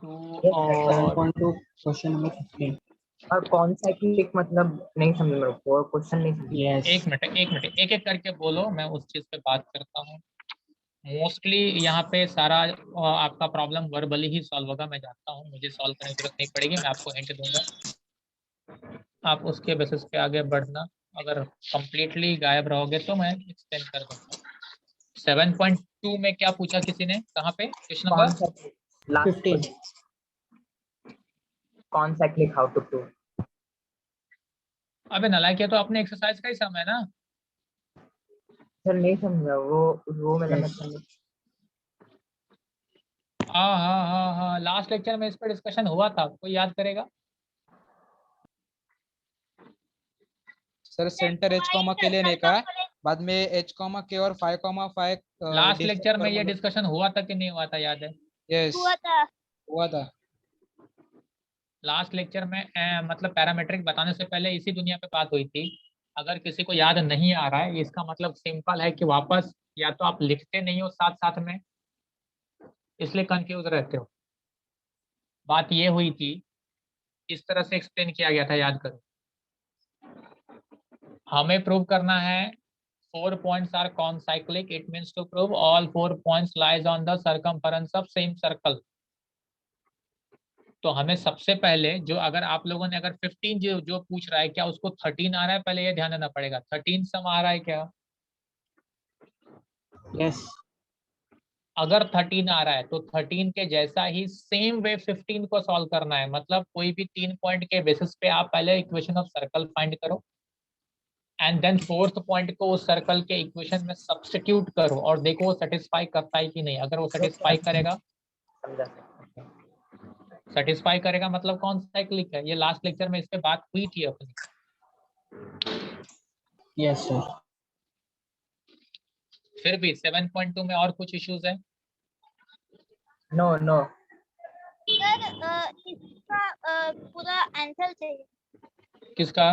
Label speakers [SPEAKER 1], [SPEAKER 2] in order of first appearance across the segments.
[SPEAKER 1] To और
[SPEAKER 2] 7.2 question number 15।
[SPEAKER 1] और कौन सा क्लिक मतलब नहीं समझ मेरे को क्वेश्चन नहीं समझ।
[SPEAKER 2] यस
[SPEAKER 3] एक मिनट एक एक करके बोलो, मैं उस चीज पे बात करता हूँ। मोस्टली यहाँ पे सारा आपका प्रॉब्लम वर्बली ही सॉल्व होगा, मैं जानता हूँ, मुझे सॉल्व करने की जरूरत नहीं पड़ेगी, मैं आपको हिंट दूंगा, आप उसके बेसिस पे आगे बढ़ना। अगर कंप्लीटली गायब रहोगे तो मैं एक्सप्लेन कर दूंगा। 7.2 में क्या पूछा किसी ने, कहाँ पे क्वेश्चन
[SPEAKER 1] कौन
[SPEAKER 3] नंबर
[SPEAKER 1] सा लास्ट
[SPEAKER 2] 15।
[SPEAKER 1] कौन सा क्लिक हाउ टू प्रूव।
[SPEAKER 3] अबे नालायक, ये तो अपने एक्सरसाइज का ही समय है ना।
[SPEAKER 1] सर नहीं समझा वो मेरा
[SPEAKER 2] Yes.
[SPEAKER 1] मतलब नहीं।
[SPEAKER 3] हाँ, लास्ट लेक्चर में इस पर डिस्कशन हुआ था, कोई याद करेगा?
[SPEAKER 4] सर सेंटर एच कॉमा के लेने का, बाद में एच कॉमा के और 5,5
[SPEAKER 3] लास्ट लेक्चर में ये डिस्कशन हुआ था कि नहीं हुआ था, याद है?
[SPEAKER 4] यस हुआ था।
[SPEAKER 3] लास्ट लेक्चर में मतलब पैरामीट्रिक बताने से पहले इसी दुनिया पे बात हुई थी। अगर किसी को याद नहीं आ रहा है, इसका मतलब सिंपल है कि वापस या तो आप लिखते नहीं हो साथ साथ में, इसलिए कंफ्यूज रहते हो। बात ये हुई थी, इस तरह से एक्सप्लेन किया गया था, याद करो। हमें प्रूव करना है 4 points are concyclic, it means to prove all 4 points lies on the circumference of same circle। तो हमें सबसे पहले जो, अगर आप लोगों ने अगर 15 जो पूछ रहा है क्या उसको 13 आ रहा है, पहले ये ध्यान देना पड़ेगा 13 सम आ रहा है क्या।
[SPEAKER 2] यस
[SPEAKER 3] अगर 13 आ रहा है तो 13 के जैसा ही सेम वे 15 को सॉल्व करना है। मतलब कोई भी 3 पॉइंट के बेसिस पे आप पहले इक्वेशन ऑफ सर्कल फाइंड करो एंड देन फोर्थ पॉइंट को उस सर्कल के इक्वेशन में सब्स्टिट्यूट करो और देखो वो सेटिस्फाई करता है कि नहीं। अगर वो सेटिस्फाई करेगा,
[SPEAKER 1] समझा।
[SPEAKER 3] सेटिस्फाई करेगा मतलब कौन सा क्लिक है। ये लास्ट लेक्चर में इस पे बात हुई थी अपनी।
[SPEAKER 2] Yes sir.
[SPEAKER 3] फिर भी 7.2 में और कुछ इश्यूज है?
[SPEAKER 1] नो
[SPEAKER 5] सर इसका पूरा आंसर चाहिए।
[SPEAKER 3] किसका?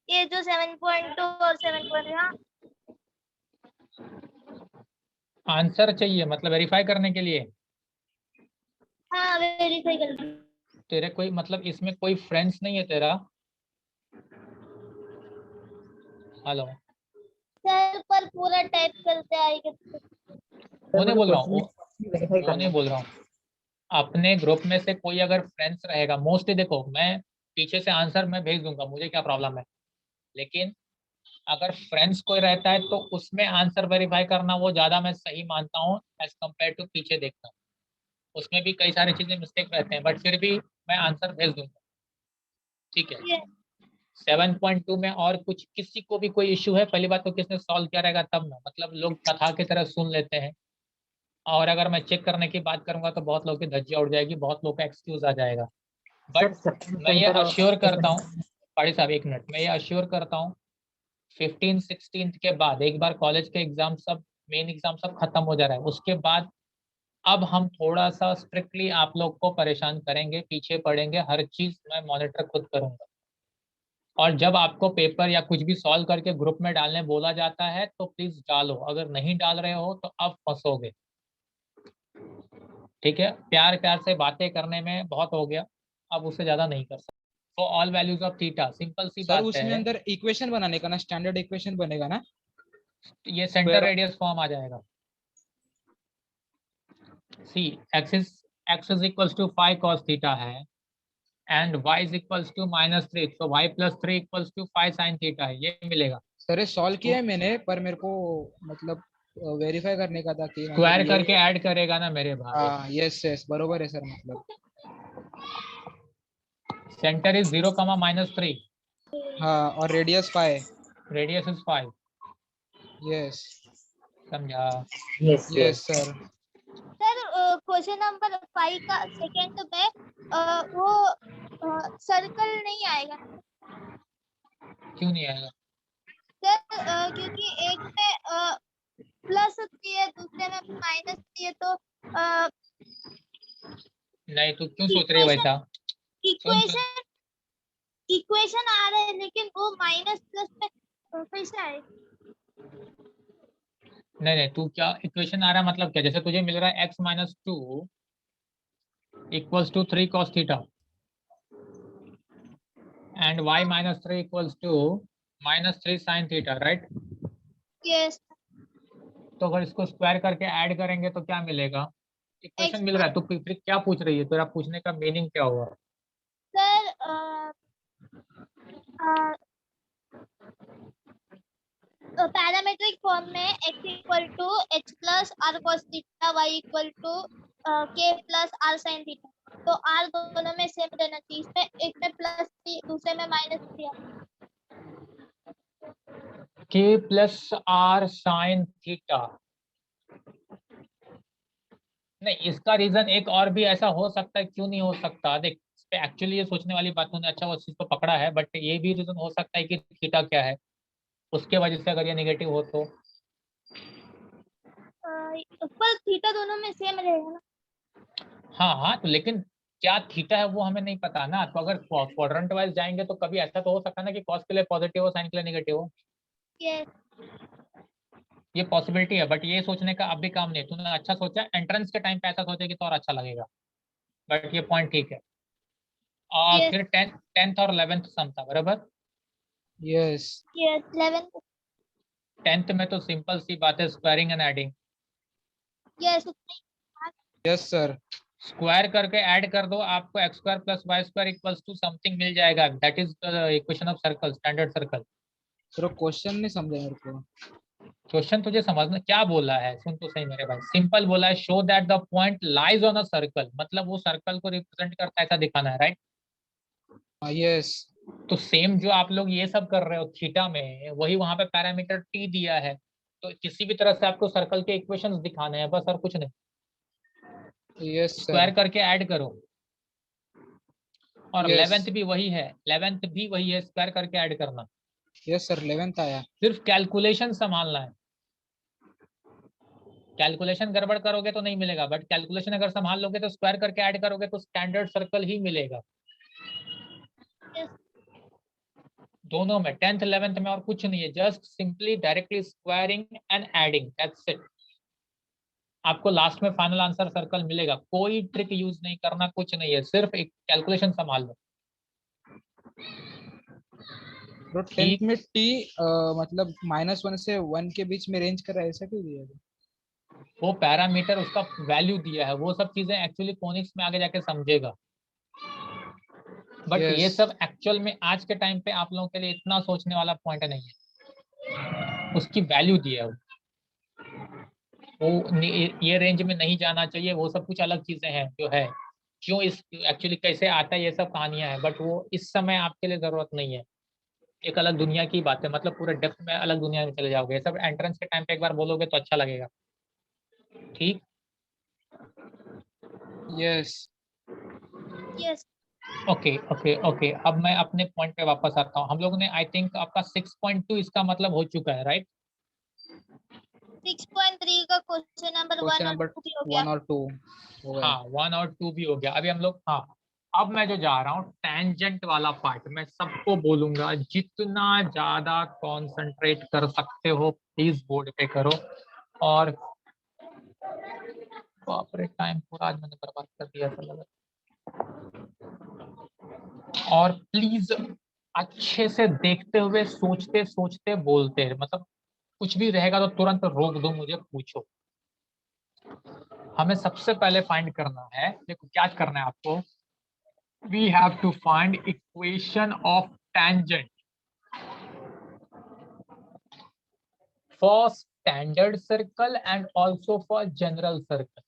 [SPEAKER 5] ये जो 7.2 और 7.1।
[SPEAKER 3] आंसर चाहिए मतलब वेरीफाई करने के लिए?
[SPEAKER 5] हाँ वेरीफाई कर लो।
[SPEAKER 3] तेरे कोई मतलब इसमें कोई फ्रेंड्स नहीं है तेरा? हेलो
[SPEAKER 5] सर पर पूरा टाइप करते आएगा।
[SPEAKER 3] वो नहीं बोल रहा हूँ,
[SPEAKER 1] वेरीफाई
[SPEAKER 3] वो
[SPEAKER 1] करना
[SPEAKER 3] नहीं बोल रहा हूँ। अपने ग्रुप में से कोई अगर फ्रेंड्स रहेगा, मोस्टली देखो मैं पीछे से आंसर मैं भेज दूंगा, मुझे क्या प्रॉब्लम है, लेकिन अगर फ्रेंड्स कोई रहता है तो उसमें आंसर वेरीफाई करना वो ज्यादा मैं सही मानता हूँ एज कम्पेयर टू पीछे देखना। उसमें भी कई सारी चीजें मिस्टेक रहते हैं, बट फिर भी मैं आंसर भेज दूंगा, ठीक है। 7.2 में और कुछ किसी को भी कोई इश्यू है? पहली बात तो किसने सॉल्व किया रहेगा तब ना, मतलब लोग कथा की तरह सुन लेते हैं, और अगर मैं चेक करने की बात करूंगा तो बहुत लोगों की धज्जियां उड़ जाएगी, बहुत लोग का एक्सक्यूज आ जाएगा। बट
[SPEAKER 1] सर
[SPEAKER 3] मैं ये
[SPEAKER 1] सेंटर
[SPEAKER 3] अश्योर करता हूँ, पाड़ी साहब एक मिनट, मैं ये अश्योर करता हूँ 15-16 के बाद एक बार कॉलेज के एग्जाम सब, मेन एग्जाम सब खत्म हो जा रहा है, उसके बाद अब हम थोड़ा सा स्ट्रिक्टली आप लोग को परेशान करेंगे, पीछे पड़ेंगे, हर चीज मैं मॉनिटर खुद करूंगा। और जब आपको पेपर या कुछ भी सॉल्व करके ग्रुप में डालने बोला जाता है तो प्लीज डालो, अगर नहीं डाल रहे हो तो अब फंसोगे, ठीक है। प्यार प्यार से बातें करने में बहुत हो गया, अब उससे ज्यादा नहीं कर सकते। For all values of theta, simple सी
[SPEAKER 4] सर
[SPEAKER 3] बात
[SPEAKER 4] उसमें
[SPEAKER 3] है।
[SPEAKER 4] अंदर इक्वेशन बनाने का ना, स्टैंडर्ड इक्वेशन बनेगा ना,
[SPEAKER 3] ये सेंटर
[SPEAKER 4] Square-
[SPEAKER 3] रेडियस फॉर्म आ जाएगा। See x is equals to 5 cos theta है and y is equals to -3, तो y plus 3 equals to 5 sin theta है, ये मिलेगा।
[SPEAKER 4] सर ये सॉल्व किया है मैंने, पर मेरे को मतलब वेरीफाई करने का था कि मतलब
[SPEAKER 3] स्क्वायर
[SPEAKER 4] ये
[SPEAKER 3] करके ऐड करेगा ना मेरे भाई।
[SPEAKER 4] हाँ यस बरोबर है सर। मतलब
[SPEAKER 3] सेंटर इज 0, -3,
[SPEAKER 4] हाँ और रेडियस 5।
[SPEAKER 3] Radius is 5।
[SPEAKER 4] यस
[SPEAKER 3] समझा?
[SPEAKER 4] Yes sir.
[SPEAKER 5] Sir question number 5 का सेकंड में वो सर्कल नहीं आएगा
[SPEAKER 3] क्यों नहीं आएगा?
[SPEAKER 5] सर क्योंकि एक में प्लस दिए दूसरे में माइनस दिए तो
[SPEAKER 3] नहीं, तू क्यों सोच रही है वैसा? सुन सुन,
[SPEAKER 5] इक्वेशन इक्वेशन आ रहा है लेकिन वो माइनस प्लस में कैसे आएगा।
[SPEAKER 3] नहीं तू क्या इक्वेशन आ रहा है मतलब क्या, जैसे तुझे मिल रहा है x-2 equals to 3 cos theta and y minus 3 equals to minus 3 sin theta, right?
[SPEAKER 5] Yes
[SPEAKER 3] तो अगर इसको स्क्वायर करके ऐड करेंगे तो क्या मिलेगा? इक्वेशन मिल रहा है, तो फिर क्या पूछ रही है? तेरा पूछने का मीनिंग क्या हुआ?
[SPEAKER 5] सर पैरामेट्रिक फॉर्म में x equal to h plus r cos theta y equal to k plus r sin theta, तो r दोनों में सेम रहना चाहिए। इसमें एक में प्लस 3 दूसरे में minus 3।
[SPEAKER 3] k plus r sine theta, नहीं इसका रीजन एक और भी ऐसा हो सकता है, क्यों नहीं हो सकता? देख इस पे एक्चुअली ये सोचने वाली बात ने अच्छा उस चीज को पकड़ा है, बट ये भी रीजन हो सकता है कि थीटा क्या है उसके वजह से अगर ये नेगेटिव हो तो।
[SPEAKER 5] पर थीटा दोनों में सेम रहेगा ना।
[SPEAKER 3] हाँ हाँ, तो लेकिन क्या थीटा है वो हमें नहीं पता ना, तो अगर क्वाड्रेंट वाइज जाएंगे तो कभी ऐसा तो हो सकता है ना कि कॉस के लिए पॉजिटिव हो साइन के लिए नेगेटिव हो।
[SPEAKER 5] यस
[SPEAKER 3] ये पॉसिबिलिटी है, बट ये सोचने का अब भी काम नहीं। तूने अच्छा सोचा, एंट्रेंस के टाइम पे ऐसा सोचेगी तो और अच्छा लगेगा, बट ये पॉइंट ठीक है। और
[SPEAKER 5] Yes.
[SPEAKER 3] फिर टेंथ और 11th सम था बराबर।
[SPEAKER 4] यस
[SPEAKER 5] यस 11
[SPEAKER 3] टेंथ में तो सिंपल सी बात है, squaring and adding.
[SPEAKER 5] Yes
[SPEAKER 4] yes sir.
[SPEAKER 3] Square करके ऐड कर दो, आपको X square plus Y square equals to something मिल जाएगा। That is the equation of circle, standard circle.
[SPEAKER 4] Sir question नहीं समझा मेरे को।
[SPEAKER 3] क्वेश्चन तुझे समझना क्या बोला है, सुन तो सही मेरे भाई। सिंपल बोला है, show that the point lies on a circle, मतलब वो सर्कल को रिप्रेजेंट करता है ऐसा दिखाना है, राइट?
[SPEAKER 4] यस
[SPEAKER 3] तो सेम जो आप लोग ये सब कर रहे हो थीटा में, वही वहां पे पैरामीटर टी दिया है। तो किसी भी तरह से आपको सर्कल के इक्वेशंस दिखाने हैं बस, और कुछ नहीं।
[SPEAKER 4] Yes
[SPEAKER 3] square
[SPEAKER 4] sir.
[SPEAKER 3] करके ऐड करो। और
[SPEAKER 4] Yes.
[SPEAKER 3] 11th भी वही है, 11th भी वही है, स्क्वायर करके ऐड करना।
[SPEAKER 4] यस सर 11th आया।
[SPEAKER 3] सिर्फ कैलकुलेशन संभालना है। कैलकुलेशन गड़बड़ करोगे तो नहीं मिलेगा, बट कैलकुलेशन अगर संभाल लोगे तो स्क्वायर करके ऐड करोगे तो स्टैंडर्ड सर्कल ही मिलेगा।
[SPEAKER 5] Yes.
[SPEAKER 3] दोनों में, 10th 11th में और कुछ नहीं है, just simply directly squaring and adding, that's it. आपको लास्ट में फाइनल आंसर सर्कल मिलेगा, कोई ट्रिक यूज नहीं करना, कुछ नहीं है, सिर्फ एक कैलकुलेशन संभाल लो।
[SPEAKER 4] तो 10th में टी मतलब -1 से 1 के बीच में रेंज कर रहा है, ऐसा क्यों दिया है?
[SPEAKER 3] वो पैरामीटर उसका वैल्यू दिया है, वो सब चीजें एक्चुअली कोनिक्स में आगे जाके समझेगा। बट ये
[SPEAKER 4] Yes.
[SPEAKER 3] सब एक्चुअल में आज के टाइम पे आप लोगों के लिए इतना सोचने वाला पॉइंट नहीं है। उसकी वैल्यू दी है वो ये रेंज में नहीं जाना चाहिए, वो सब कुछ अलग चीजें हैं जो है। क्यों इस एक्चुअली कैसे आता है ये सब कहानियां हैं, बट वो इस समय आपके लिए जरूरत नहीं है। एक अलग दुनिया की बात है, मतलब पूरे डेप्थ में अलग दुनिया में चले जाओगे। ये सब एंट्रेंस के टाइम पे एक बार बोलोगे तो अच्छा लगेगा। ठीक।
[SPEAKER 4] Yes.
[SPEAKER 5] Yes.
[SPEAKER 3] Okay okay okay, अब मैं अपने पॉइंट पे वापस आता हूँ। हम लोग ने आई थिंक आपका 6.2 इसका मतलब हो चुका है, राइट?
[SPEAKER 5] 6.3 का क्वेश्चन नंबर 1
[SPEAKER 4] क्वेश्चन
[SPEAKER 5] और
[SPEAKER 4] नंबर
[SPEAKER 5] 2 भी हो गया।
[SPEAKER 4] 1 और 2 हो गया।
[SPEAKER 3] हाँ 1 और 2 भी हो गया। अभी हम लोग, हाँ अब मैं जो जा रहा हूँ टेंजेंट वाला पार्ट, मैं सबको बोलूंगा जितना ज्यादा कंसंट्रेट कर सकते हो प्लीज बोर्ड पे करो। और बाप रे, टाइम पूरा आज मैंने बर्बाद कर दिया ऐसा लगा। और प्लीज अच्छे से देखते हुए, सोचते सोचते बोलते हैं, मतलब कुछ भी रहेगा तो तुरंत रोक दो, मुझे पूछो। हमें सबसे पहले फाइंड करना है, देखो क्या करना है आपको। We have to find equation of tangent for standard circle and also for general circle.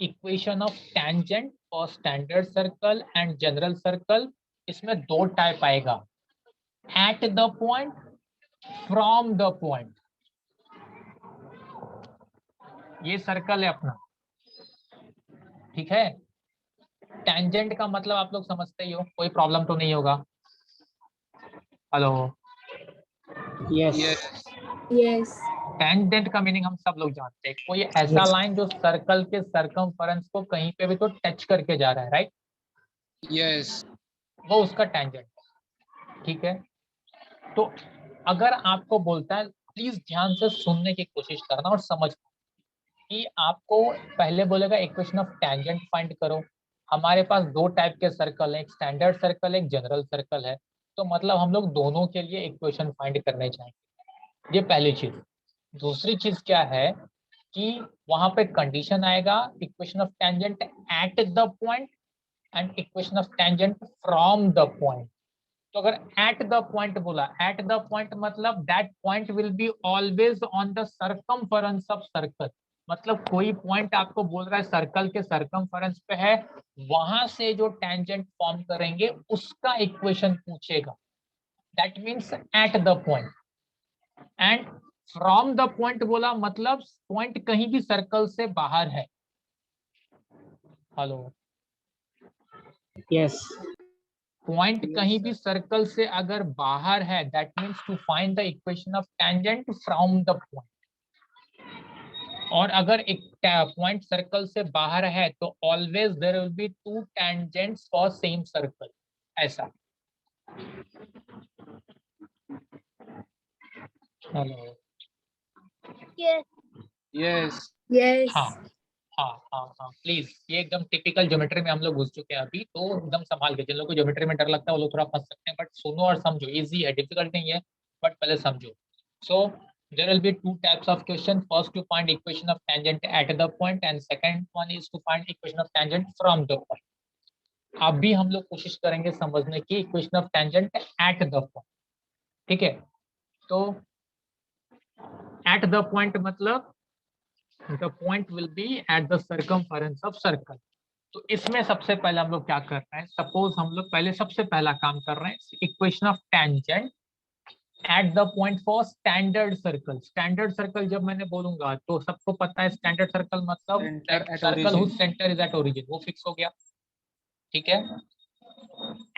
[SPEAKER 3] Equation of tangent for standard circle and general circle, इसमें दो टाइप आएगा, at the point, from the point. ये circle है अपना, ठीक है। Tangent का मतलब आप लोग समझते ही हो, कोई प्रॉब्लम तो नहीं होगा। Hello,
[SPEAKER 2] yes
[SPEAKER 6] Yes.
[SPEAKER 3] टेंजेंट का मीनिंग हम सब लोग जानते हैं, कोई ऐसा
[SPEAKER 2] Yes.
[SPEAKER 3] लाइन जो सर्कल के सरकमफेरेंस को कहीं पे भी तो टच करके जा रहा है, राइट?
[SPEAKER 4] Yes.
[SPEAKER 3] वो उसका टेंजेंट, ठीक है। तो अगर आपको बोलता है, प्लीज ध्यान से सुनने की कोशिश करना और समझ, कि आपको पहले बोलेगा इक्वेशन ऑफ टेंजेंट फाइंड करो। हमारे पास दो टाइप के सर्कल है, एक स्टैंडर्ड सर्कल, एक जनरल सर्कल है, तो मतलब हम लोग दोनों के लिए इक्वेशन फाइंड करने चाहेंगे। ये पहली चीज। दूसरी चीज क्या है कि वहां पे कंडीशन आएगा equation of tangent at the point and equation of tangent from the point. तो अगर एट द पॉइंट बोला, एट द पॉइंट मतलब that point will be always on the circumference of circle. मतलब कोई पॉइंट आपको बोल रहा है सर्कल के सर्कमफरेंस पे है, वहां से जो टेंजेंट फॉर्म करेंगे उसका इक्वेशन पूछेगा। That means eight the point. And from the point बोला मतलब पॉइंट कहीं भी सर्कल से बाहर है। हेलो,
[SPEAKER 2] यस
[SPEAKER 3] पॉइंट कहीं भी सर्कल से अगर बाहर है, that means to find the equation of tangent from the point. और अगर एक पॉइंट सर्कल से बाहर है तो always there will be two tangents for same circle, ऐसा। Hello,
[SPEAKER 5] Yes.
[SPEAKER 4] Yes
[SPEAKER 6] Yes.
[SPEAKER 3] हाँ हाँ हाँ हाँ प्लीज, ये एकदम टिपिकल ज्योमेट्री में हम लोग घुस चुके हैं अभी, तो एकदम संभाल के। जिन लोगों को ज्योमेट्री में डर लगता है वो लोग थोड़ा फंस सकते हैं, बट सुनो और समझो, इजी है, डिफिकल्ट नहीं है, बट पहले समझो। So there will be two types of question, first to find equation of tangent at the point and second one is to find equation of tangent from the point. अब भी हम लोग कोशिश करेंगे समझने की equation of tangent at the point, ठीक है। तो एट द पॉइंट मतलब the point will be at the circumference of circle। तो इसमें सबसे पहले हम लोग क्या कर रहे हैं, सपोज हम लोग पहले सबसे पहला काम कर रहे हैं equation of tangent at the point for standard circle. Standard circle जब मैंने बोलूंगा तो सबको पता है स्टैंडर्ड सर्कल मतलब
[SPEAKER 4] Center at
[SPEAKER 3] circle
[SPEAKER 4] origin।
[SPEAKER 3] Whose centre is at origin, वो फिक्स हो गया, ठीक है।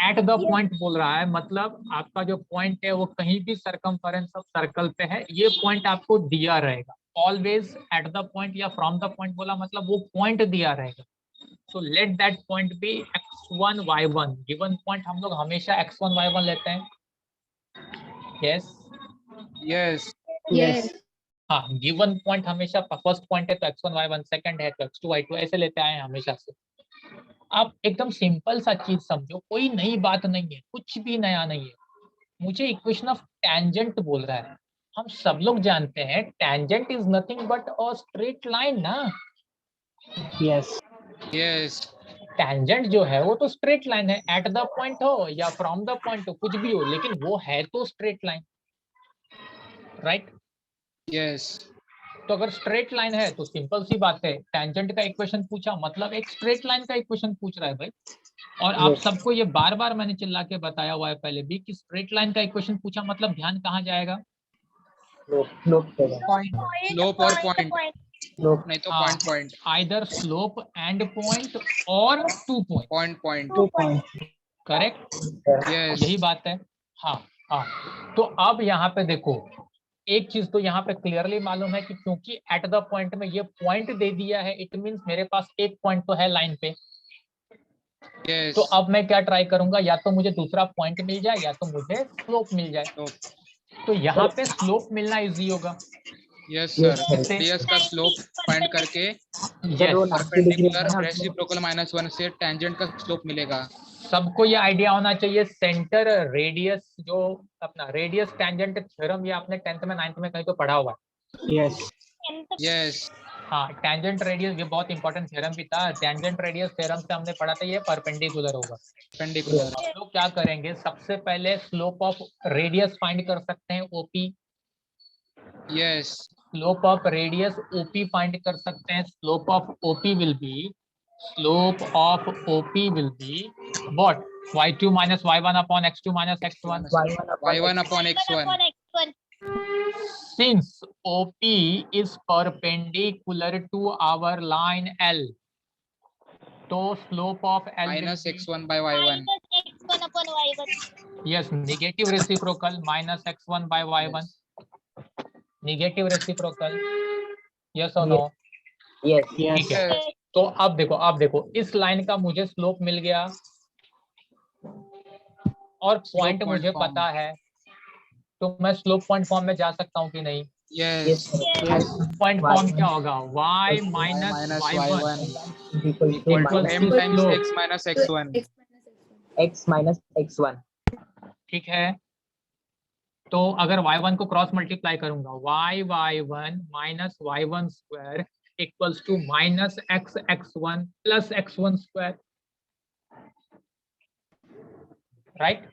[SPEAKER 3] एट द पॉइंट बोल रहा है मतलब आपका जो पॉइंट है वो कहीं भी सर्कमफरेंस ऑफ सर्कल पे है, ये पॉइंट आपको दिया रहेगा ऑलवेज एट द पॉइंट, या फ्रॉम द पॉइंट बोला मतलब वो पॉइंट दिया रहेगा। So let that point be x1 y1। Given point हम लोग हमेशा x1 y1 लेते हैं, यस
[SPEAKER 4] यस
[SPEAKER 2] यस
[SPEAKER 3] हाँ। गिवन पॉइंट हमेशा फर्स्ट पॉइंट है तो x1 y1, सेकंड है तो x2 y2, ऐसे लेते आए हैं हमेशा से। आप एकदम सिंपल सा चीज समझो, कोई नई बात नहीं है, कुछ भी नया नहीं है। मुझे इक्वेशन ऑफ टेंजेंट बोल रहा है, हम सब लोग जानते हैं tangent is nothing but a straight line ना।
[SPEAKER 2] यस
[SPEAKER 4] यस
[SPEAKER 3] टेंजेंट जो है वो तो स्ट्रेट लाइन है, एट द पॉइंट हो या फ्रॉम द पॉइंट हो, कुछ भी हो, लेकिन वो है तो स्ट्रेट लाइन, राइट।
[SPEAKER 4] यस
[SPEAKER 3] तो अगर स्ट्रेट लाइन है तो सिंपल सी बात है, टेंजेंट का इक्वेशन पूछा मतलब एक स्ट्रेट लाइन का इक्वेशन पूछ रहा है भाई। और आप सबको ये बार बार मैंने चिल्ला के बताया हुआ है पहले भी कि स्ट्रेट लाइन का इक्वेशन पूछा मतलब ध्यान कहाँ जाएगा,
[SPEAKER 1] स्लोप पे जाए।
[SPEAKER 4] स्लोप और पॉइंट,
[SPEAKER 1] स्लोप
[SPEAKER 4] नहीं तो
[SPEAKER 3] हाँ।
[SPEAKER 4] Point point
[SPEAKER 3] either slope and point और 2 point,
[SPEAKER 4] point point.
[SPEAKER 2] 2 point
[SPEAKER 3] correct,
[SPEAKER 4] yes
[SPEAKER 3] यही बात है। हाँ हाँ। तो अब यहाँ पे देखो, एक चीज तो यहाँ पे क्लियरली मालूम है कि क्योंकि एट द पॉइंट में ये पॉइंट दे दिया है, इट मींस मेरे पास एक पॉइंट तो है लाइन पे।
[SPEAKER 4] यस
[SPEAKER 3] तो अब मैं क्या ट्राई करूंगा, या तो मुझे दूसरा पॉइंट मिल जाए या तो मुझे स्लोप मिल जाए। तो यहाँ पे स्लोप मिलना इजी होगा।
[SPEAKER 4] Yes
[SPEAKER 1] Yes,
[SPEAKER 4] sir,
[SPEAKER 1] sir.
[SPEAKER 4] Radius का स्लोप फाइंड करके
[SPEAKER 1] सर वो 90 डिग्री है
[SPEAKER 4] परपेंडिकुलर
[SPEAKER 1] ना,
[SPEAKER 4] रेसिप्रोकल -1 से टेंजेंट का स्लोप मिलेगा।
[SPEAKER 3] सबको ये आइडिया होना चाहिए सेंटर रेडियस, जो अपना रेडियस टेंजेंट थ्योरम, ये आपने 10th में 9th में कहीं तो पढ़ा हुआ है।
[SPEAKER 2] यस
[SPEAKER 4] यस
[SPEAKER 3] हाँ, टेंजेंट रेडियस ये बहुत इंपॉर्टेंट थ्योरम भी था। टेंजेंट रेडियस थ्योरम से हमने पढ़ा था ये परपेंडिकुलर होगा।
[SPEAKER 4] परपेंडिकुलर।
[SPEAKER 3] हम लोग क्या करेंगे, सबसे पहले स्लोप ऑफ रेडियस फाइंड कर सकते हैं OP.
[SPEAKER 4] Yes
[SPEAKER 3] slope of radius OP find कर सकते हैं। Slope of OP will be what, y2 minus y1 upon x2 minus x1।
[SPEAKER 4] y1 upon x1।
[SPEAKER 3] Since OP is perpendicular to our line L, तो slope of L will
[SPEAKER 4] minus
[SPEAKER 3] be,
[SPEAKER 4] x1 by y1।
[SPEAKER 5] x1 upon y1।
[SPEAKER 3] yes, negative reciprocal minus x1 by y1, negative reciprocal, yes or no?
[SPEAKER 1] Yes
[SPEAKER 3] ठीक है।
[SPEAKER 4] Yes
[SPEAKER 3] तो अब देखो इस line का मुझे slope मिल गया और पॉइंट
[SPEAKER 4] point
[SPEAKER 3] मुझे
[SPEAKER 4] form।
[SPEAKER 3] पता है, तो मैं स्लोप पॉइंट फॉर्म में जा सकता हूँ कि नहीं?
[SPEAKER 4] Yes.
[SPEAKER 3] पॉइंट फॉर्म क्या होगा? y minus
[SPEAKER 4] minus
[SPEAKER 3] y1
[SPEAKER 4] y1
[SPEAKER 1] equals to
[SPEAKER 4] equal to
[SPEAKER 3] equals
[SPEAKER 4] m
[SPEAKER 3] to
[SPEAKER 4] times
[SPEAKER 3] slope.
[SPEAKER 4] x minus x1.
[SPEAKER 1] x minus x1.
[SPEAKER 3] ठीक है, तो अगर y1 को क्रॉस मल्टीप्लाई करूंगा, y1 minus y1 square equals to minus x1 plus x1 square, right?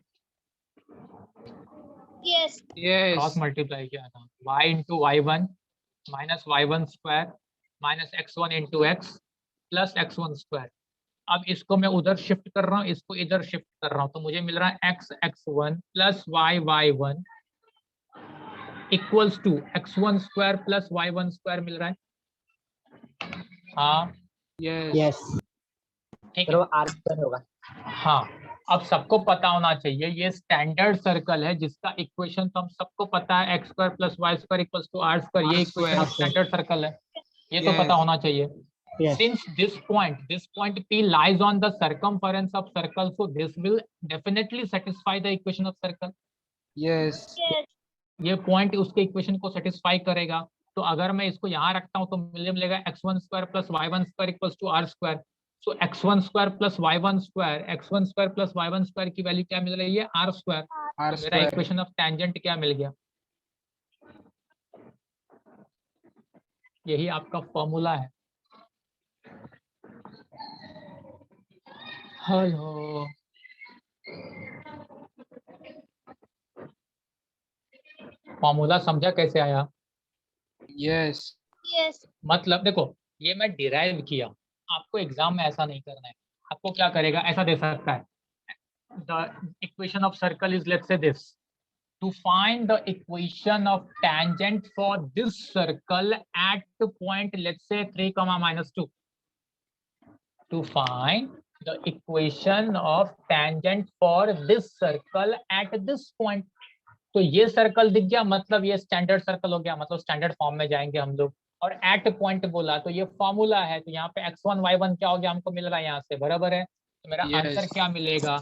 [SPEAKER 5] Yes.
[SPEAKER 3] Cross
[SPEAKER 4] Yes.
[SPEAKER 3] Multiply किया था, y into y1 minus y1 square minus x1 into x plus x1 square. अब इसको मैं उधर shift कर रहा हूँ, इसको इधर शिफ्ट कर रहा हूँ, तो मुझे मिल रहा है x1 plus y1 equals to x1 square plus y1 square मिल रहा है। हाँ
[SPEAKER 4] Yes.
[SPEAKER 2] Yes.
[SPEAKER 3] ठीक
[SPEAKER 1] फिर
[SPEAKER 3] है।
[SPEAKER 1] वो r स्क्वायर होगा।
[SPEAKER 3] हाँ, अब सबको पता होना चाहिए ये स्टैंडर्ड सर्कल है जिसका इक्वेशन तो हम सबको पता है x square plus y square equals to r square, ये इक्वेशन स्टैंडर्ड सर्कल है, ये तो पता
[SPEAKER 4] Yes.
[SPEAKER 3] होना चाहिए।
[SPEAKER 2] Yes.
[SPEAKER 3] Since this point P lies on the circumference of circle, so this will definitely satisfy the equation of circle.
[SPEAKER 4] Yes.
[SPEAKER 5] Yes.
[SPEAKER 3] ये point उसके equation को सेटिस्फाई करेगा, तो अगर मैं इसको यहाँ रखता हूँ तो मुझे मिलेगा x1 square plus y1 square equals to r square. So x1 square plus y1 square, x1 square plus y1 square की वैल्यू क्या मिल रही है? r square.
[SPEAKER 4] R
[SPEAKER 3] तो मेरा
[SPEAKER 4] square.
[SPEAKER 3] इक्वेशन ऑफ टेंजेंट क्या मिल गया? यही आपका फॉर्मूला है। हेलो, फॉर्मूला समझा कैसे आया?
[SPEAKER 4] Yes.
[SPEAKER 5] Yes.
[SPEAKER 3] मतलब देखो, ये मैं डिराइव किया, आपको एग्जाम में ऐसा नहीं करना है। आपको क्या करेगा, ऐसा दे सकता है, the equation of circle is let's say this, to find the equation of tangent for this circle at point let's say 3, -2, to find the equation of tangent for this circle at this point. तो ये circle दिख गया, मतलब ये standard circle हो गया, मतलब standard form में जाएंगे हम लोग। और एट पॉइंट बोला तो ये फॉर्मूला है, तो यहाँ पे x1 y1 क्या हो गया, हमको मिल रहा है यहाँ से, बराबर है। तो मेरा
[SPEAKER 4] Yes.
[SPEAKER 3] आंसर क्या मिलेगा?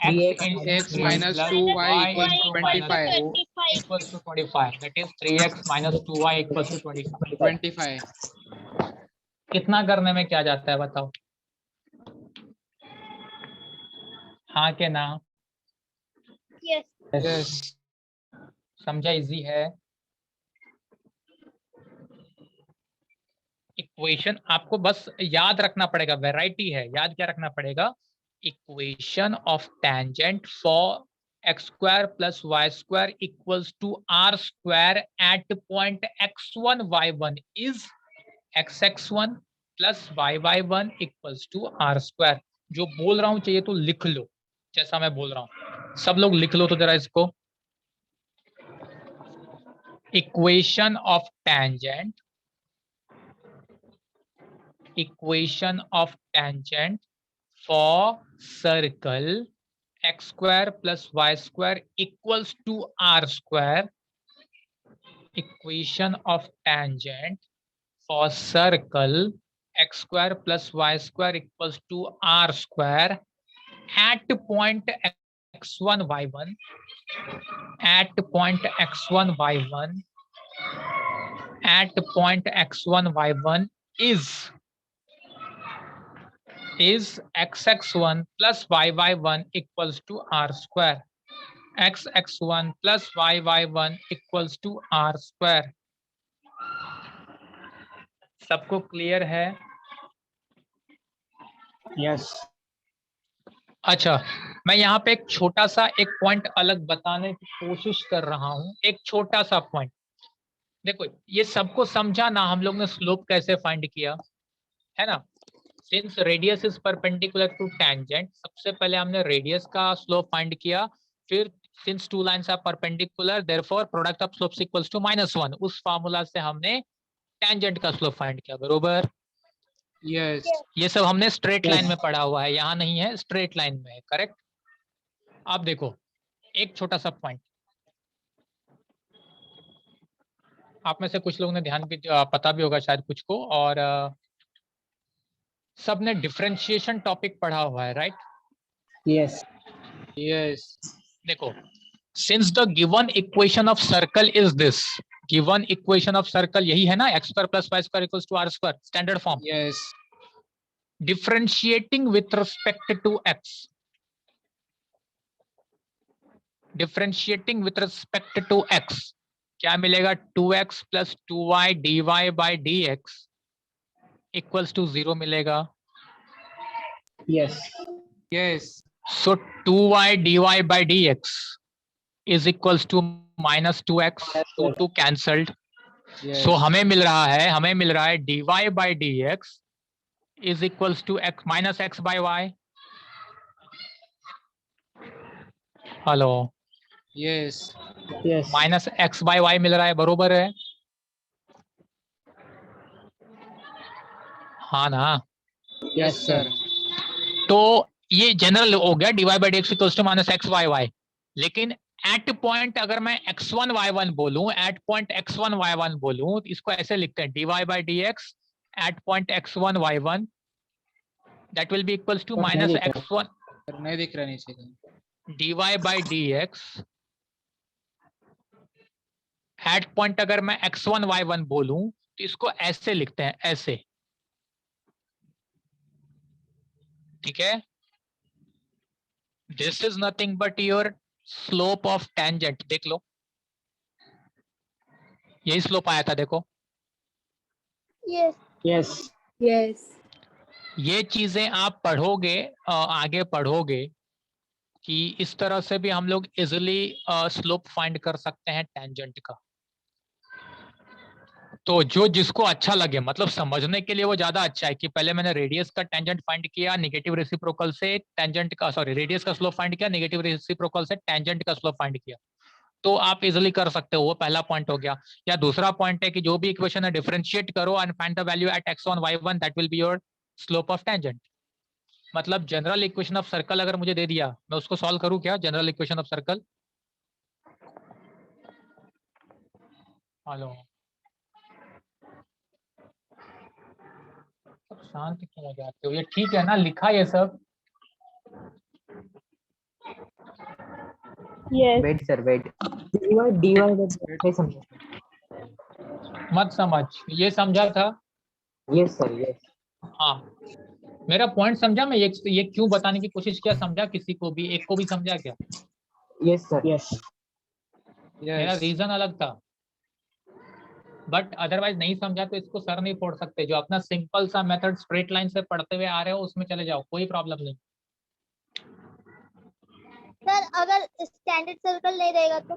[SPEAKER 4] 3x minus 2y equals to 25.
[SPEAKER 3] equals to 25, that is 3x minus 2y equals to 25।
[SPEAKER 4] 25.
[SPEAKER 3] कितना करने में क्या जाता है बताओ? हाँ के ना?
[SPEAKER 5] Yes.
[SPEAKER 4] Yes.
[SPEAKER 3] समझा? इजी है। इक्वेशन आपको बस याद रखना पड़ेगा, वैरायटी है, याद क्या रखना पड़ेगा? Equation of tangent for x square plus y square equals to r square at point x1 y1 is x1 plus y1 equals to r square. जो बोल रहा हूं चाहिए तो लिख लो, जैसा मैं बोल रहा हूं सब लोग लिख लो तो जरा इसको। Equation of tangent, equation of tangent for circle x square plus y square equals to r square. Equation of tangent for circle x square plus y square equals to r square at point x1 y1, at point x1 y1, at point x1 y1 is x1 plus y1 equals to r square, x1 plus y1 equals to r square। सबको clear है?
[SPEAKER 2] Yes.
[SPEAKER 3] अच्छा, मैं यहाँ पे एक छोटा सा एक पॉइंट अलग बताने की कोशिश कर रहा हूँ, एक छोटा सा पॉइंट। देखो ये सबको समझा ना, हम लोग ने स्लोप कैसे फाइंड किया है ना? Since radius is perpendicular to tangent, सबसे पहले हमने रेडियस का स्लोप फाइंड किया, फिर since two lines are perpendicular therefore product of slopes equals to -1, उस फार्मूला से हमने टेंजेंट का स्लोप फाइंड किया, बरोबर?
[SPEAKER 4] Yes.
[SPEAKER 3] ये सब हमने स्ट्रेट लाइन में पढ़ा हुआ है, यहाँ नहीं है, स्ट्रेट लाइन में है, करेक्ट? अब देखो एक छोटा सा पॉइंट, आप में से कुछ लोगों ने ध्यान भी पता भी होगा शायद कुछ को, और सबने डिफरेंशिएशन टॉपिक पढ़ा हुआ है, राइट?
[SPEAKER 2] Yes.
[SPEAKER 4] Yes.
[SPEAKER 3] देखो, since the given equation of circle is this, given equation of circle यही है ना, x square plus Y square equals to r square, standard form.
[SPEAKER 4] Yes
[SPEAKER 3] differentiating with respect to x, differentiating with respect to x क्या मिलेगा, 2x plus 2y dy by dx equals to 0 मिलेगा.
[SPEAKER 2] Yes.
[SPEAKER 4] Yes
[SPEAKER 3] So 2y dy by dx is equals to minus 2x, 2 cancelled. So हमें मिल रहा है dy by dx is equals to x minus x by y. Hello,
[SPEAKER 4] yes
[SPEAKER 2] Yes.
[SPEAKER 3] Minus x by y मिल रहा है, बरोबर है. हाँ ना.
[SPEAKER 2] Yes, sir.
[SPEAKER 3] तो ये जनरल हो गया dy by dx equals to minus x by y. लेकिन एट पॉइंट अगर मैं x1 y1 बोलूं, एट पॉइंट x1 y1 बोलूं, तो इसको ऐसे लिखते हैं dy by dx at point x1 y1 that will be equals to
[SPEAKER 2] नहीं
[SPEAKER 3] minus
[SPEAKER 2] दिख रहा।
[SPEAKER 3] x1
[SPEAKER 4] नहीं दिख रहा नीचे का.
[SPEAKER 3] dy by dx at point अगर मैं x1 y1 बोलूं तो इसको ऐसे लिखते हैं, ऐसे. ठीक है, this is nothing but your slope of tangent. देख लो, यही स्लोप आया था, देखो.
[SPEAKER 5] Yes.
[SPEAKER 2] Yes.
[SPEAKER 1] Yes.
[SPEAKER 3] ये चीजें आप पढ़ोगे, आगे पढ़ोगे कि इस तरह से भी हम लोग इजिली स्लोप फाइंड कर सकते हैं टेंजेंट का. तो जो जिसको अच्छा लगे, मतलब समझने के लिए वो ज्यादा अच्छा है कि पहले मैंने रेडियस का टेंजेंट फाइंड किया नेगेटिव रेसिप्रोकल से, टेंजेंट का सॉरी रेडियस का स्लोप फाइंड किया नेगेटिव रेसिप्रोकल से, टेंजेंट का स्लोप फाइंड किया, तो आप इजिली कर सकते हो. वो पहला पॉइंट हो गया. या दूसरा पॉइंट है कि जो भी इक्वेशन है डिफरेंशिएट करो and find the value at x1 y1 that will be your slope of tangent. मतलब जनरल इक्वेशन ऑफ सर्कल अगर मुझे दे दिया, मैं उसको सॉल्व करूं क्या, general equation of circle. Hello, सब शांत क्यों हो जाते हो, ये ठीक है ना, लिखा ये सब.
[SPEAKER 5] Yes.
[SPEAKER 1] Wait, sir, wait. dy by नहीं समझा.
[SPEAKER 3] मत समझ, ये समझा था.
[SPEAKER 1] Yes, sir, yes.
[SPEAKER 3] हाँ, मेरा पॉइंट समझा. मैं ये क्यों बताने की कोशिश किया, समझा किसी को भी, एक को भी समझा क्या?
[SPEAKER 1] Yes, sir.
[SPEAKER 2] Yes.
[SPEAKER 3] मेरा
[SPEAKER 4] यस
[SPEAKER 3] रीजन अलग था, बट अदरवाइज नहीं समझा तो इसको सर नहीं फोड़ सकते. जो अपना सिंपल सा मेथड स्ट्रेट लाइन से पढ़ते हुए आ रहे हो उसमें चले जाओ, कोई प्रॉब्लम नहीं.
[SPEAKER 5] सर अगर स्टैंडर्ड सर्कल नहीं रहेगा तो?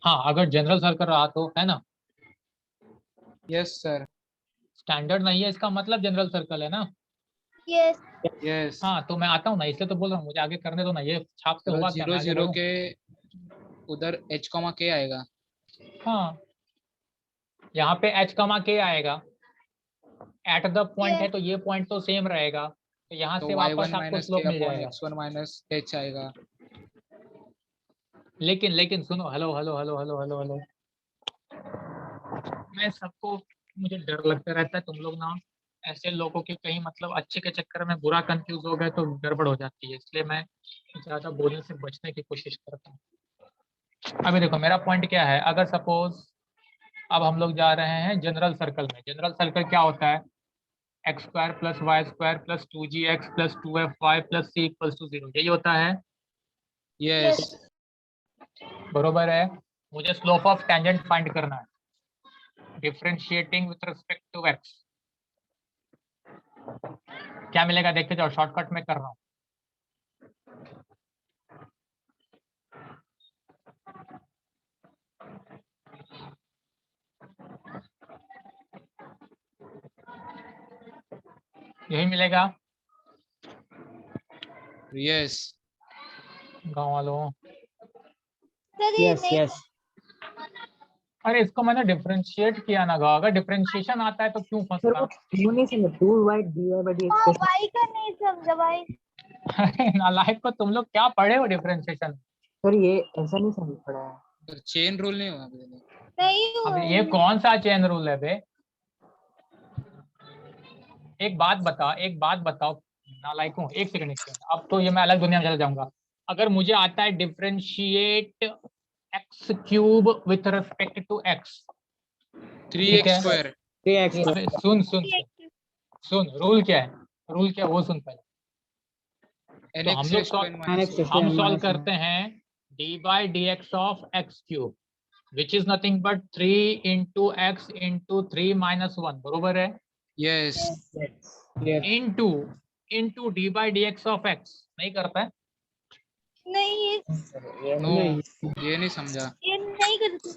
[SPEAKER 3] हाँ, अगर जनरल सर्कल रहा तो, है ना.
[SPEAKER 4] Yes sir.
[SPEAKER 3] स्टैंडर्ड नहीं है इसका मतलब जनरल सर्कल है ना.
[SPEAKER 5] Yes.
[SPEAKER 4] यस
[SPEAKER 3] हाँ, तो मैं आता हूँ ना, इसलिए तो बोल रहा हूँ, मुझे आगे करने दो ना. ये छापते हुआ क्या, मैं
[SPEAKER 4] 0
[SPEAKER 3] आगे
[SPEAKER 4] 0
[SPEAKER 3] बढ़ूं?
[SPEAKER 4] के उधर h k आएगा.
[SPEAKER 3] हाँ, यहाँ पे h k आएगा. एट द पॉइंट है तो ये पॉइंट तो सेम रहेगा, तो यहाँ
[SPEAKER 4] तो
[SPEAKER 3] से
[SPEAKER 4] y1
[SPEAKER 3] वापस आपको
[SPEAKER 4] माइनस
[SPEAKER 3] स्लोप
[SPEAKER 4] k
[SPEAKER 3] मिल
[SPEAKER 4] अपॉन
[SPEAKER 3] जाएगा.
[SPEAKER 4] x1 माइनस h आएगा.
[SPEAKER 3] लेकिन सुनो, hello hello hello hello hello hello, मैं सबको, मुझे डर लगता रहता है तुम लोग ना ऐसे लोगों के कहीं मतलब अच्छे के चक्कर में बुरा कंफ्यूज हो गए तो गड़बड़ हो जाती है, इसलिए मैं ज्यादा बोलने से बचने की कोशिश करता हूँ. अभी देखो मेरा पॉइंट क्या है. अगर सपोज अब हम लोग जा रहे हैं जनरल सर्कल में. जनरल सर्कल क्या होता है, x square plus Y square plus 2gx plus 2fy plus c equals to 0, यही होता है.
[SPEAKER 4] यस
[SPEAKER 3] बरोबर है. मुझे स्लोप ऑफ टेंजेंट फाइंड करना है, differentiating with respect to x. क्या मिलेगा देखते जाओ, शॉर्टकट में कर रहा हूँ. यही मिलेगा
[SPEAKER 4] यस
[SPEAKER 3] गाँव वालों.
[SPEAKER 5] सर ये
[SPEAKER 2] Yes.
[SPEAKER 5] नहीं.
[SPEAKER 2] Yes.
[SPEAKER 3] अरे इसको मैंने डिफरेंशिएट किया ना गा, अगर डिफरेंशिएशन आता है तो क्यों
[SPEAKER 1] Sir,
[SPEAKER 3] फंसता.
[SPEAKER 1] वो क्यों नहीं समझा, 2y dy by dx
[SPEAKER 5] हाँ
[SPEAKER 1] कैसे?
[SPEAKER 5] भाई का नहीं समझा भाई.
[SPEAKER 3] अरे नालायक को, तुम लोग क्या पढ़े हो डिफरेंशिएशन.
[SPEAKER 1] सर ये ऐसा नहीं समझ पड़ा है.
[SPEAKER 4] चेन रूल नहीं हुआ अभी तक.
[SPEAKER 5] नहीं
[SPEAKER 3] अब
[SPEAKER 5] हुआ.
[SPEAKER 3] ये कौन सा चेन रूल है बे. एक बात बताओ नालायकों, एक सेकंड. अब तो ये मैं अलग दुनिया में चला जाऊंगा. अगर मुझे आता है differentiate x cube with respect to x.
[SPEAKER 4] 3x square.
[SPEAKER 2] 3x
[SPEAKER 3] अबे सुन सुन सुन, रूल क्या है, रूल क्या है वो सुन पहले। तो हम लोग हम सॉल्व करते हैं d by d x of x cube which is nothing but 3 into x into 3 minus 1, बरोबर है।
[SPEAKER 4] Yes
[SPEAKER 3] into into D by d x of x नहीं करता है।
[SPEAKER 5] नहीं
[SPEAKER 1] ये
[SPEAKER 4] नो,
[SPEAKER 2] नहीं।
[SPEAKER 4] ये नहीं समझा।
[SPEAKER 5] ये नहीं करते।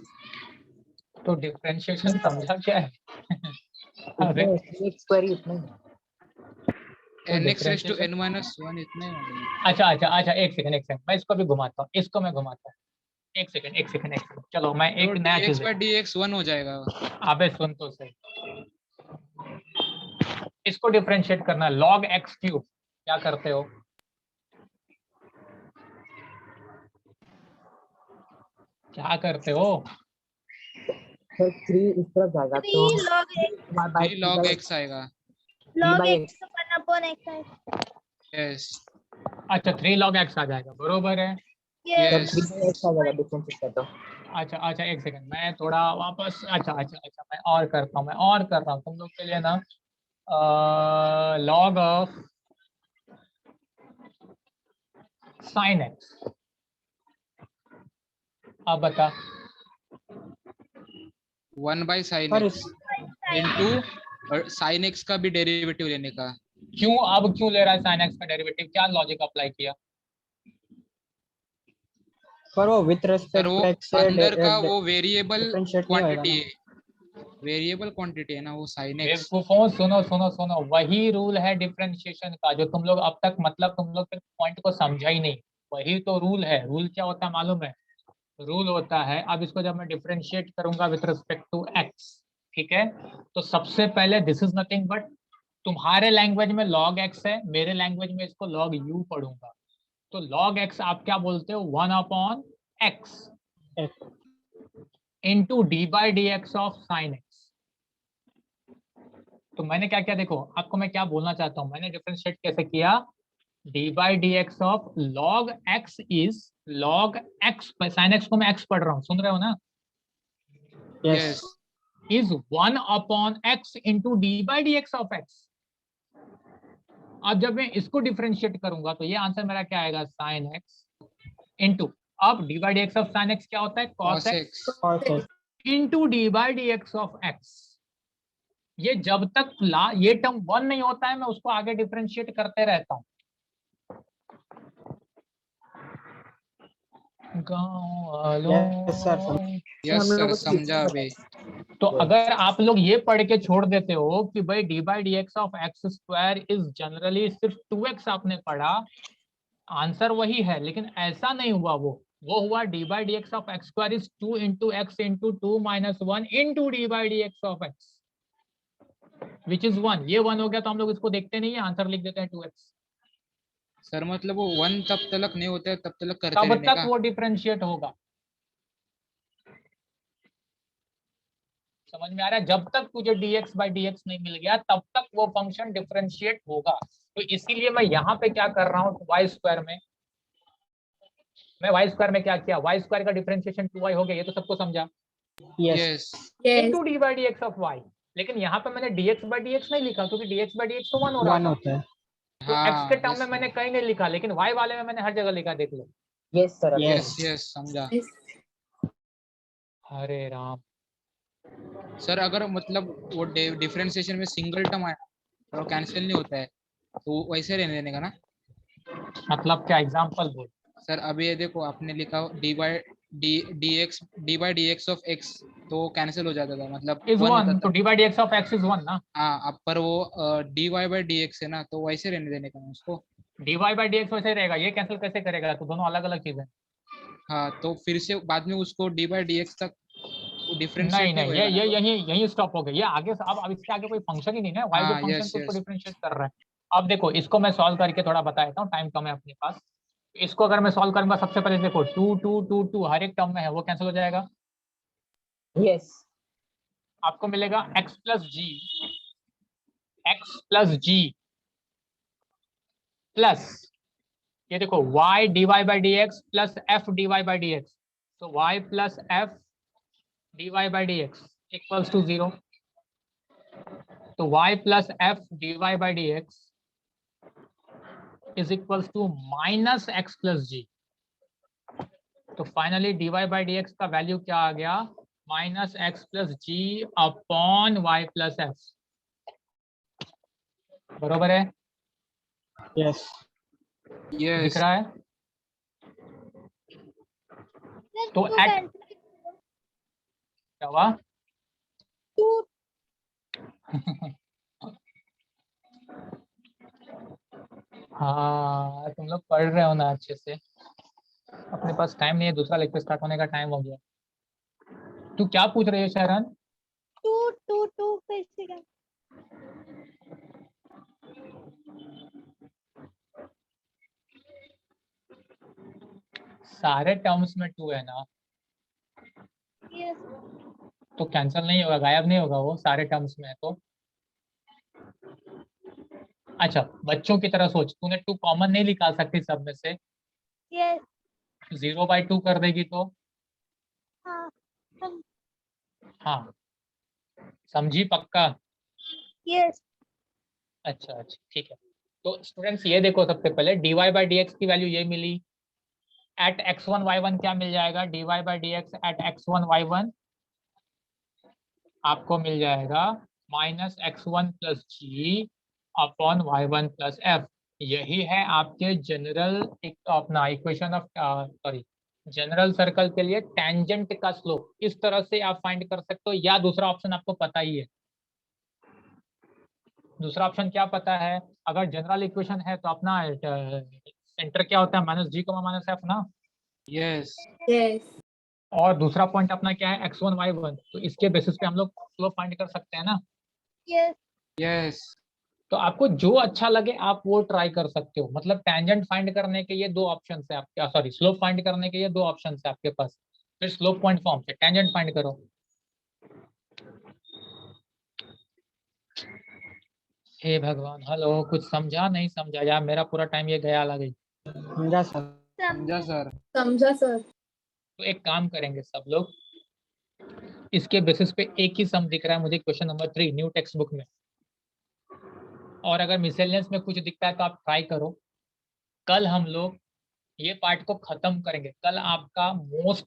[SPEAKER 3] तो डिफरेंशिएशन समझा क्या है? अरे
[SPEAKER 1] स्क्वायर ही इतना ही।
[SPEAKER 4] nx raise to n minus 1 इतने होंगे।
[SPEAKER 3] अच्छा अच्छा अच्छा, एक सेकंड मैं इसको भी घुमाता हूँ, इसको मैं घुमाता हूँ। एक सेकंड चलो मैं एक
[SPEAKER 4] तो
[SPEAKER 3] नया
[SPEAKER 4] dx
[SPEAKER 3] चीज
[SPEAKER 4] बाय dx 1 हो जाएगा।
[SPEAKER 3] अबे सुन तो सही, इसको डिफरेंशिएट करना, log x क्यूब क्या करते हो? क्या करते हो?
[SPEAKER 1] सर 3 इस तरफ जाएगा तो
[SPEAKER 5] 3 log x
[SPEAKER 4] 3 log x आएगा।
[SPEAKER 5] log
[SPEAKER 1] by
[SPEAKER 5] x 1 upon x है।
[SPEAKER 4] यस
[SPEAKER 3] अच्छा 3 log x आ जाएगा, बरोबर है।
[SPEAKER 5] ये
[SPEAKER 1] सर
[SPEAKER 4] यस
[SPEAKER 1] 3x आ जाएगा डिफरेंस इसका तो।
[SPEAKER 3] अच्छा एक सेकंड, मैं थोड़ा वापस अच्छा मैं और करता हूँ तुम लोग के लिए ना। log ऑफ sin x, अब बता।
[SPEAKER 4] 1 बाय sin
[SPEAKER 2] पर
[SPEAKER 4] x इनटू sin x का भी डेरिवेटिव लेने का।
[SPEAKER 3] क्यों ले रहा है sin x का डेरिवेटिव, क्या लॉजिक अप्लाई किया?
[SPEAKER 2] पर वो विथ
[SPEAKER 4] सर
[SPEAKER 2] रेस्पेक्ट
[SPEAKER 4] वो
[SPEAKER 2] टू एक्स
[SPEAKER 4] अंदर का वो वेरिएबल
[SPEAKER 2] डिफरेंशिएट नहीं होएगा
[SPEAKER 4] क्वांटिटी
[SPEAKER 2] ना।
[SPEAKER 4] है, वेरिएबल क्वांटिटी है ना वो sin x।
[SPEAKER 3] बेवकूफों, सुनो, वही रूल है डिफरेंशिएशन का जो तुम लोग अब तक मतलब तुम लोग पॉइंट को समझा ही नहीं। वही तो रूल है। रूल क्या होता है मालूम है? रूल होता है, अब इसको जब मैं डिफरेंशिएट करूंगा विथ रिस्पेक्ट टू एक्स, ठीक है, तो सबसे पहले दिस इज नथिंग बट, तुम्हारे लैंग्वेज में log x है, मेरे लैंग्वेज में इसको log u पढ़ूंगा। तो log x आप क्या बोलते हो? 1 upon x into D by d x of sine x. तो मैंने क्या किया देखो, आपको मैं क्या बोलना चाहता हूं, मैंने डिफरेंशिएट कैसे किया? D by d x of log x is log x, sine x को मैं x पढ़ रहा हूँ, सुन रहे हो ना?
[SPEAKER 4] Yes
[SPEAKER 3] is 1 upon x into D by d x of x। अब जब मैं इसको डिफरेंशिएट करूंगा तो ये आंसर मेरा क्या आएगा? साइन एक्स इंटू, अब D by d x of sine x क्या होता है? Cos
[SPEAKER 4] cos
[SPEAKER 3] x
[SPEAKER 4] x
[SPEAKER 3] into D by d x of x. ये जब तक ये टर्म 1 नहीं होता है मैं उसको आगे डिफरेंशिएट करते रहता हूँ। गाँव वालों,
[SPEAKER 4] यस सर समझा अभी।
[SPEAKER 3] तो अगर आप लोग ये पढ़ के छोड़ देते हो कि भाई D by d x of x square is generally सिर्फ 2x आपने पढ़ा, आंसर वही है, लेकिन ऐसा नहीं हुआ। वो हुआ D by d x of x square is 2 into x into 2 minus 1 into D by d x of x which is 1। ये 1 हो गया तो हम लोग इसको देखते नहीं है, आंसर लिख देते हैं 2x।
[SPEAKER 4] सर मतलब वो 1 तब तक नहीं होता है, तब तक करते
[SPEAKER 3] तब
[SPEAKER 4] रहने
[SPEAKER 3] तक
[SPEAKER 4] का।
[SPEAKER 3] वो डिफरेंशिएट होगा। समझ में आ रहा है? जब तक तुझे dx बाई dx नहीं मिल गया तब तक वो फंक्शन डिफरेंशिएट होगा। तो इसीलिए मैं यहाँ पे क्या कर रहा हूँ, वाई स्क्वायर में, मैं वाई स्क्वायर में क्या किया, वाई स्क्वायर का डिफरेंशिएशन 2y हो गया, ये तो सबको समझा,
[SPEAKER 4] yes
[SPEAKER 3] into D by d x of y। लेकिन यहाँ पे मैंने dx बाई dx नहीं लिखा क्योंकि dx बाई dx तो 1 हो रहा था।
[SPEAKER 2] होता है।
[SPEAKER 3] तो x के टर्म
[SPEAKER 4] yes,
[SPEAKER 3] में मैंने कहीं नहीं लिखा, लेकिन y वाले में मैंने हर जगह लिखा, देख लो।
[SPEAKER 1] यस सर
[SPEAKER 4] यस यस समझा।
[SPEAKER 3] हरे राम।
[SPEAKER 4] सर अगर मतलब वो डिफरेंशिएशन में सिंगल टर्म आया और कैंसिल नहीं होता है तो वैसे रहने देने का ना।
[SPEAKER 3] मतलब क्या, एग्जांपल बोल।
[SPEAKER 4] सर अभी ये देखो आपने लिखा D by d x of x तो कैंसिल हो जाता था, मतलब
[SPEAKER 3] इज
[SPEAKER 4] 1 होता
[SPEAKER 3] 1, तो
[SPEAKER 4] था।
[SPEAKER 3] D by d x of x is 1 ना।
[SPEAKER 4] हाँ अब पर वो d y by d x है ना, तो वैसे रहने देने का ना उसको।
[SPEAKER 3] D y by d x वैसे रहेगा, ये कैंसिल कैसे करेगा? तो दोनों अलग अलग चीजें।
[SPEAKER 4] हाँ तो फिर से बाद में उसको डी बाई डी एक्स तक
[SPEAKER 3] नहीं
[SPEAKER 4] डिफरेंशिएट नहीं
[SPEAKER 3] ये
[SPEAKER 4] होएगा ना।
[SPEAKER 3] यही स्टॉप हो गया, ये आगे अब इसके आगे कोई फंक्शन ही नहीं है, वाई जो
[SPEAKER 4] हाँ
[SPEAKER 3] फंक्शन
[SPEAKER 4] यस
[SPEAKER 3] को उसको
[SPEAKER 4] यस
[SPEAKER 3] डिफरेंशिएट कर रहा है। अब देखो इसको मैं सॉल्व करके थोड़ा बता देता हूँ, टाइम कम है अपने पास। इसको अगर मैं सॉल्व करूंगा, सबसे पहले देखो 2 2 2 2 हर एक टर्म में है, वो कैंसिल हो जाएगा।
[SPEAKER 1] यस
[SPEAKER 3] आपको मिलेगा x प्लस जी प्लस ये देखो y dy by d x plus f dy by d x. So y plus f dy by dx equals to 0. तो y plus f dy by dx is equals to minus x plus g. तो finally dy by dx का value क्या आ गया? Minus x plus जी upon Y plus F. बरोबर है?
[SPEAKER 2] Yes.
[SPEAKER 3] दिख
[SPEAKER 4] Yes.
[SPEAKER 3] रहा है?
[SPEAKER 5] Sir,
[SPEAKER 3] तो
[SPEAKER 5] two
[SPEAKER 3] at
[SPEAKER 5] cancel.
[SPEAKER 3] क्या हुआ?
[SPEAKER 5] Two.
[SPEAKER 3] हाँ तुम लोग पढ़ रहे हो ना अच्छे से। अपने पास टाइम नहीं है, दूसरा लेक्चर स्टार्ट होने का टाइम हो गया। तू क्या पूछ रही है शरण?
[SPEAKER 5] Two फिर से cancel.
[SPEAKER 3] सारे टर्म्स में 2 है ना,
[SPEAKER 5] Yes.
[SPEAKER 3] तो कैंसिल नहीं होगा, गायब नहीं होगा वो सारे टर्म्स में है तो। अच्छा बच्चों की तरह सोच, तूने 2 कॉमन नहीं निकाल सकती सब में से,
[SPEAKER 5] Yes.
[SPEAKER 3] 0/2 कर देगी तो।
[SPEAKER 5] हाँ.
[SPEAKER 3] हाँ समझी पक्का?
[SPEAKER 5] Yes.
[SPEAKER 3] अच्छा अच्छा ठीक है। तो स्टूडेंट्स ये देखो, सबसे पहले dy बाई डी की वैल्यू ये मिली। एट x1 y1 क्या मिल जाएगा? dy by D eight x1 y1 आपको मिल जाएगा माइनस x1 प्लस जी अपॉन y1 प्लस एफ। यही है आपके जनरल अपना equation of sorry general circle के लिए टेंजेंट का स्लोप। इस तरह से आप फाइंड कर सकते हो, या दूसरा ऑप्शन आपको पता ही है। दूसरा ऑप्शन क्या पता है? अगर जनरल इक्वेशन है तो अपना सेंटर क्या होता है? माइनस जी को माइनस एफ ना।
[SPEAKER 4] Yes.
[SPEAKER 1] Yes.
[SPEAKER 3] और दूसरा पॉइंट अपना क्या है? x1 y1। तो इसके बेसिस पे हम लोग स्लोप फाइंड कर सकते हैं ना।
[SPEAKER 5] Yes.
[SPEAKER 4] Yes.
[SPEAKER 3] तो आपको जो अच्छा लगे आप वो ट्राई कर सकते हो। मतलब टेंजेंट फाइंड करने के ये 2 ऑप्शन है आपके, सॉरी स्लोप फाइंड करने के ये 2 ऑप्शन है आपके पास। फिर स्लोप पॉइंट फॉर्म से टेंजेंट फाइंड करो। हे भगवान, हेलो, कुछ समझा नहीं समझा यार? मेरा पूरा टाइम ये गया लगे।
[SPEAKER 2] समझा सर।
[SPEAKER 4] समझा सर।
[SPEAKER 1] समझा सर।
[SPEAKER 3] तो एक काम करेंगे सब लोग, इसके बेसिस पे एक ही सम दिख रहा है मुझे question number 3 new text book में। और अगर मिसलेनियस में कुछ दिखता है तो आप ट्राई करो। कल हम लोग ये पार्ट को खत्म करेंगे। कल आपका मोस्ट